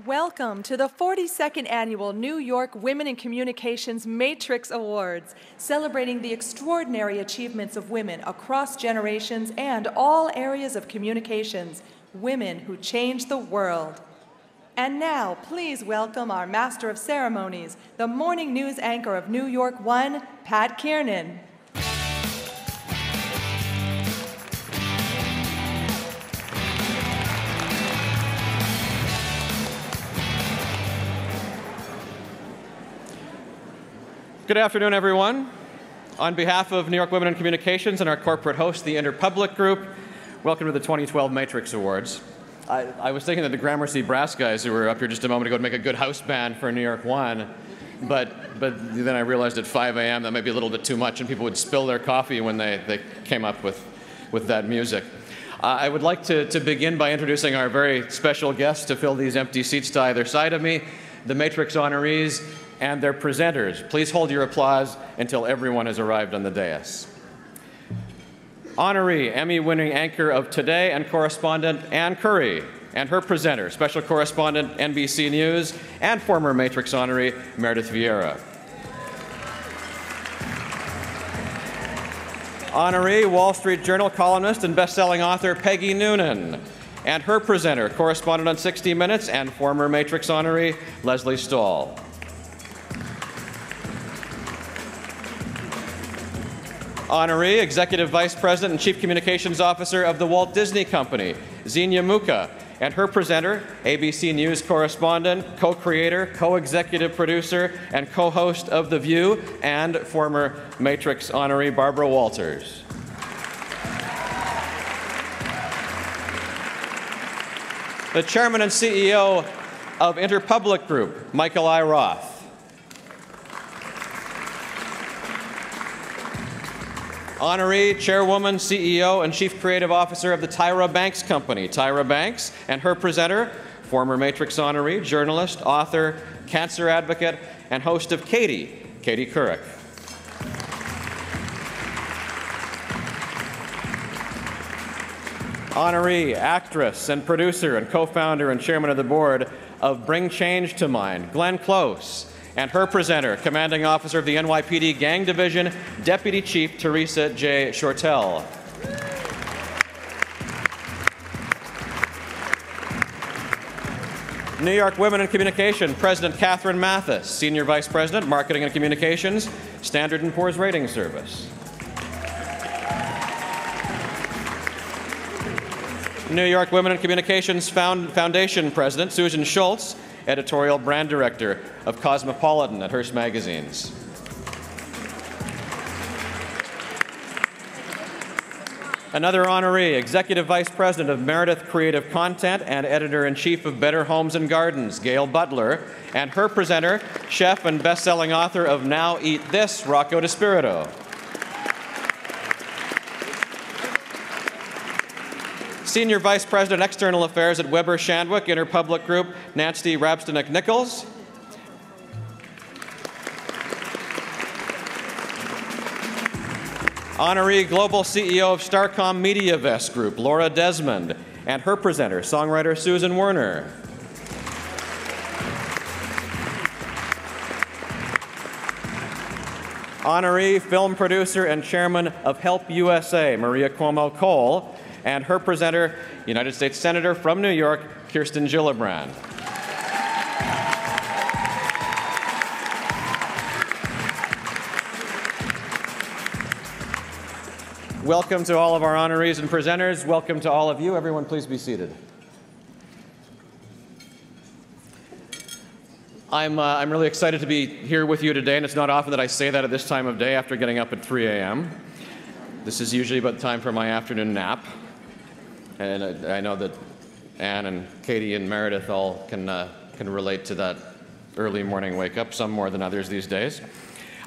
Welcome to the 42nd Annual New York Women in Communications Matrix Awards, celebrating the extraordinary achievements of women across generations and all areas of communications, women who changed the world. And now, please welcome our Master of Ceremonies, the morning news anchor of New York One, Pat Kiernan. Good afternoon, everyone. On behalf of New York Women in Communications and our corporate host, the Interpublic Group, welcome to the 2012 Matrix Awards. I was thinking that the Gramercy brass guys who were up here just a moment ago would make a good house band for New York One, but then I realized at 5 a.m. that might be a little bit too much and people would spill their coffee when they came up with that music. I would like to begin by introducing our very special guests to fill these empty seats to either side of me, the Matrix honorees, and their presenters. Please hold your applause until everyone has arrived on the dais. Honoree, Emmy-winning anchor of Today and correspondent Ann Curry, and her presenter, special correspondent NBC News, and former Matrix honoree Meredith Vieira. Honoree, Wall Street Journal columnist and best-selling author Peggy Noonan, and her presenter, correspondent on 60 Minutes, and former Matrix honoree Leslie Stahl. Honoree, Executive Vice President and Chief Communications Officer of the Walt Disney Company, Xenia Muka, and her presenter, ABC News correspondent, co-creator, co-executive producer, and co-host of The View, and former Matrix honoree Barbara Walters. The Chairman and CEO of Interpublic Group, Michael I. Roth. Honoree, Chairwoman, CEO, and Chief Creative Officer of the Tyra Banks Company, Tyra Banks, and her presenter, former Matrix honoree, journalist, author, cancer advocate, and host of Katie Couric. Honoree, actress and producer and co-founder and chairman of the board of Bring Change to Mind, Glenn Close, and her presenter, commanding officer of the NYPD Gang Division, Deputy Chief Teresa J. Shortell. New York Women in Communication, President Catherine Mathis, Senior Vice President, Marketing and Communications, Standard & Poor's Rating Service. New York Women in Communications Foundation President, Susan Schultz, Editorial Brand Director of Cosmopolitan at Hearst Magazines. Another honoree, Executive Vice President of Meredith Creative Content and Editor-in-Chief of Better Homes and Gardens, Gail Butler, and her presenter, chef and best-selling author of Now Eat This, Rocco DeSpirito. Senior Vice President, External Affairs at Weber Shandwick Interpublic Group, Nancy Rabstanek-Nichols. Honoree Global CEO of Starcom MediaVest Group, Laura Desmond, and her presenter, songwriter Susan Werner. Honoree film producer and chairman of Help USA, Maria Cuomo Cole, and her presenter, United States Senator from New York, Kirsten Gillibrand. Welcome to all of our honorees and presenters. Welcome to all of you. Everyone, please be seated. I'm really excited to be here with you today, and it's not often that I say that at this time of day after getting up at 3 a.m. This is usually about the time for my afternoon nap. And I know that Ann and Katie and Meredith all can relate to that early morning wake-up, some more than others these days.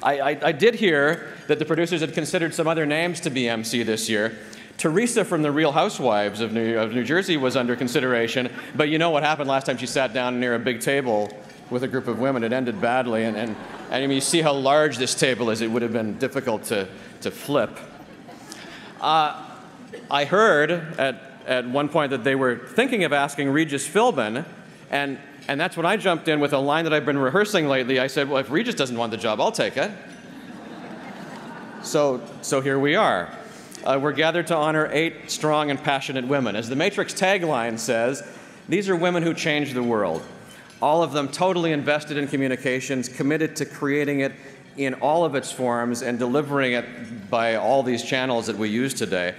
I did hear that the producers had considered some other names to be MC this year. Teresa from the Real Housewives of New Jersey was under consideration, but you know what happened last time she sat down near a big table with a group of women? It ended badly, and I mean, you see how large this table is. It would have been difficult to flip. I heard at one point that they were thinking of asking Regis Philbin And that's when I jumped in with a line that I've been rehearsing lately. I said, well, if Regis doesn't want the job, I'll take it. So here we are. We're gathered to honor 8 strong and passionate women. As the Matrix tagline says, these are women who change the world. All of them totally invested in communications, committed to creating it in all of its forms and delivering it by all these channels that we use today.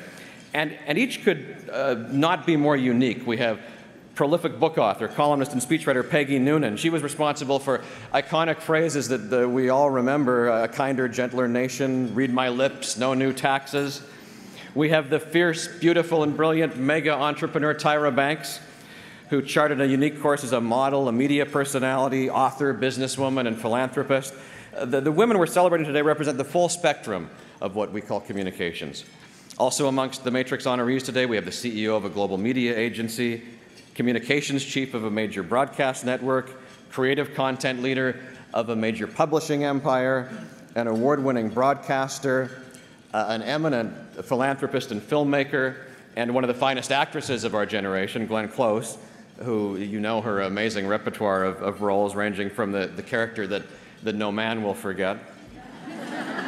And each could not be more unique. We have prolific book author, columnist, and speechwriter Peggy Noonan. She was responsible for iconic phrases that we all remember: a kinder, gentler nation, read my lips, no new taxes. We have the fierce, beautiful, and brilliant mega entrepreneur Tyra Banks, who charted a unique course as a model, a media personality, author, businesswoman, and philanthropist. The women we're celebrating today represent the full spectrum of what we call communications. Also amongst the Matrix honorees today, we have the CEO of a global media agency, communications chief of a major broadcast network, creative content leader of a major publishing empire, an award-winning broadcaster, an eminent philanthropist and filmmaker, and one of the finest actresses of our generation, Glenn Close, who, you know, her amazing repertoire of roles ranging from the character that no man will forget,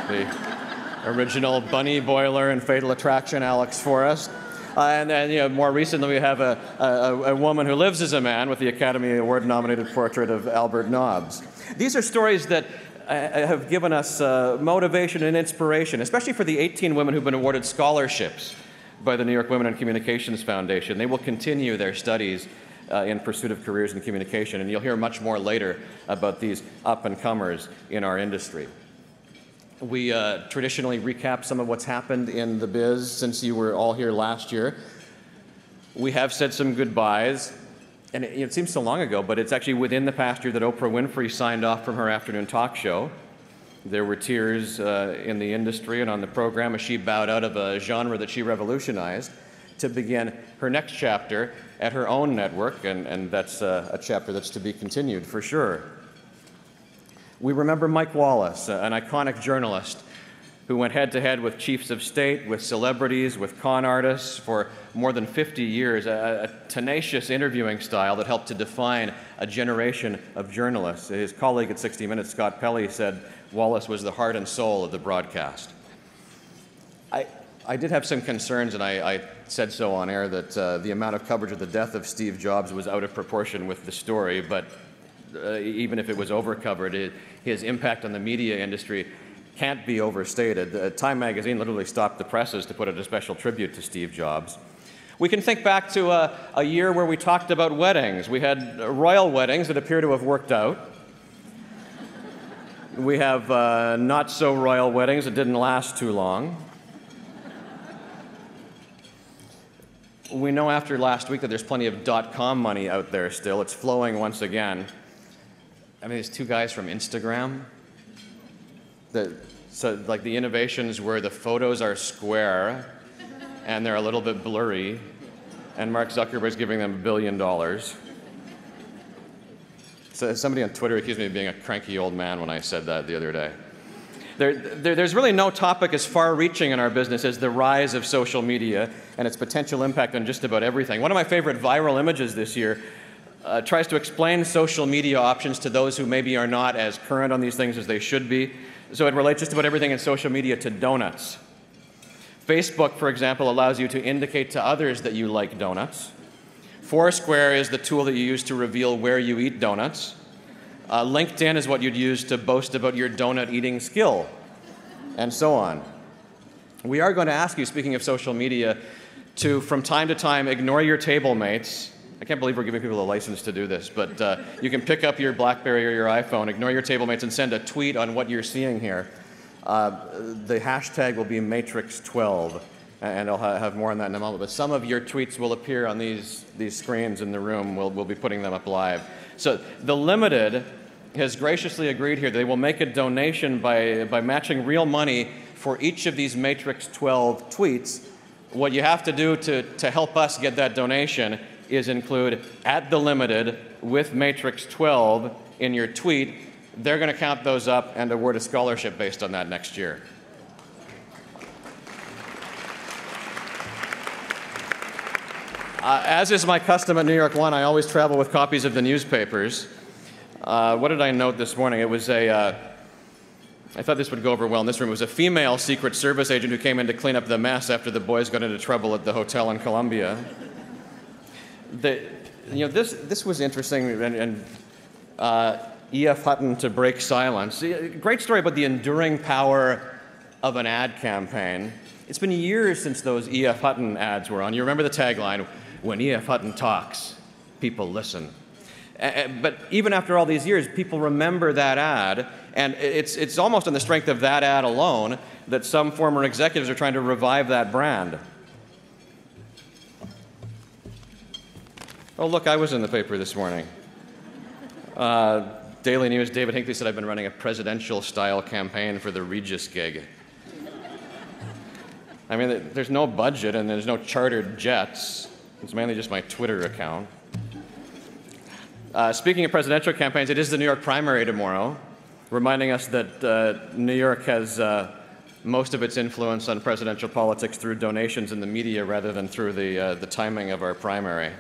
the original Bunny Boiler in Fatal Attraction, Alex Forrest. And then, you know, more recently we have a woman who lives as a man with the Academy Award-nominated portrait of Albert Nobbs. These are stories that have given us motivation and inspiration, especially for the 18 women who've been awarded scholarships by the New York Women in Communications Foundation. They will continue their studies in pursuit of careers in communication, and you'll hear much more later about these up-and-comers in our industry. We traditionally recap some of what's happened in the biz since you were all here last year. We have said some goodbyes, and it seems so long ago, but it's actually within the past year that Oprah Winfrey signed off from her afternoon talk show. There were tears in the industry and on the program as she bowed out of a genre that she revolutionized to begin her next chapter at her own network, and that's a chapter that's to be continued for sure. We remember Mike Wallace, an iconic journalist who went head-to-head with chiefs of state, with celebrities, with con artists for more than 50 years, a tenacious interviewing style that helped to define a generation of journalists. His colleague at 60 Minutes, Scott Pelley, said Wallace was the heart and soul of the broadcast. I did have some concerns, and I said so on air, that the amount of coverage of the death of Steve Jobs was out of proportion with the story, but even if it was overcovered, his impact on the media industry can't be overstated. Time magazine literally stopped the presses to put out a special tribute to Steve Jobs. We can think back to a year where we talked about weddings. We had royal weddings that appear to have worked out. We have not-so-royal weddings that didn't last too long. We know after last week that there's plenty of .com money out there still. It's flowing once again. I mean, these 2 guys from Instagram. So like the innovations where the photos are square and they're a little bit blurry, and Mark Zuckerberg's giving them $1 billion. So somebody on Twitter accused me of being a cranky old man when I said that the other day. There's really no topic as far-reaching in our business as the rise of social media and its potential impact on just about everything. One of my favorite viral images this year tries to explain social media options to those who maybe are not as current on these things as they should be. So it relates just about everything in social media to donuts. Facebook, for example, allows you to indicate to others that you like donuts. Foursquare is the tool that you use to reveal where you eat donuts. LinkedIn is what you'd use to boast about your donut eating skill, and so on. We are going to ask you, speaking of social media, to from time to time ignore your table mates. I can't believe we're giving people a license to do this, but you can pick up your BlackBerry or your iPhone, ignore your table mates, and send a tweet on what you're seeing here. The hashtag will be Matrix12, and I'll have more on that in a moment. But some of your tweets will appear on these screens in the room. We'll be putting them up live. So the Limited has graciously agreed here that they will make a donation by matching real money for each of these Matrix12 tweets. What you have to do to help us get that donation is include @TheLimited with Matrix12 in your tweet. They're going to count those up and award a scholarship based on that next year. As is my custom at New York One, I always travel with copies of the newspapers. What did I note this morning? It was I thought this would go over well in this room. It was a female Secret Service agent who came in to clean up the mess after the boys got into trouble at the hotel in Columbia. This was interesting, and E.F. Hutton to break silence. Great story about the enduring power of an ad campaign. It's been years since those E.F. Hutton ads were on. You remember the tagline, "When E.F. Hutton talks, people listen." But even after all these years, people remember that ad, and it's almost on the strength of that ad alone that some former executives are trying to revive that brand. Oh, look, I was in the paper this morning. Daily News, David Hinckley said I've been running a presidential-style campaign for the Regis gig. I mean, there's no budget and there's no chartered jets. It's mainly just my Twitter account. Speaking of presidential campaigns, it is the New York primary tomorrow, reminding us that New York has most of its influence on presidential politics through donations in the media rather than through the timing of our primary.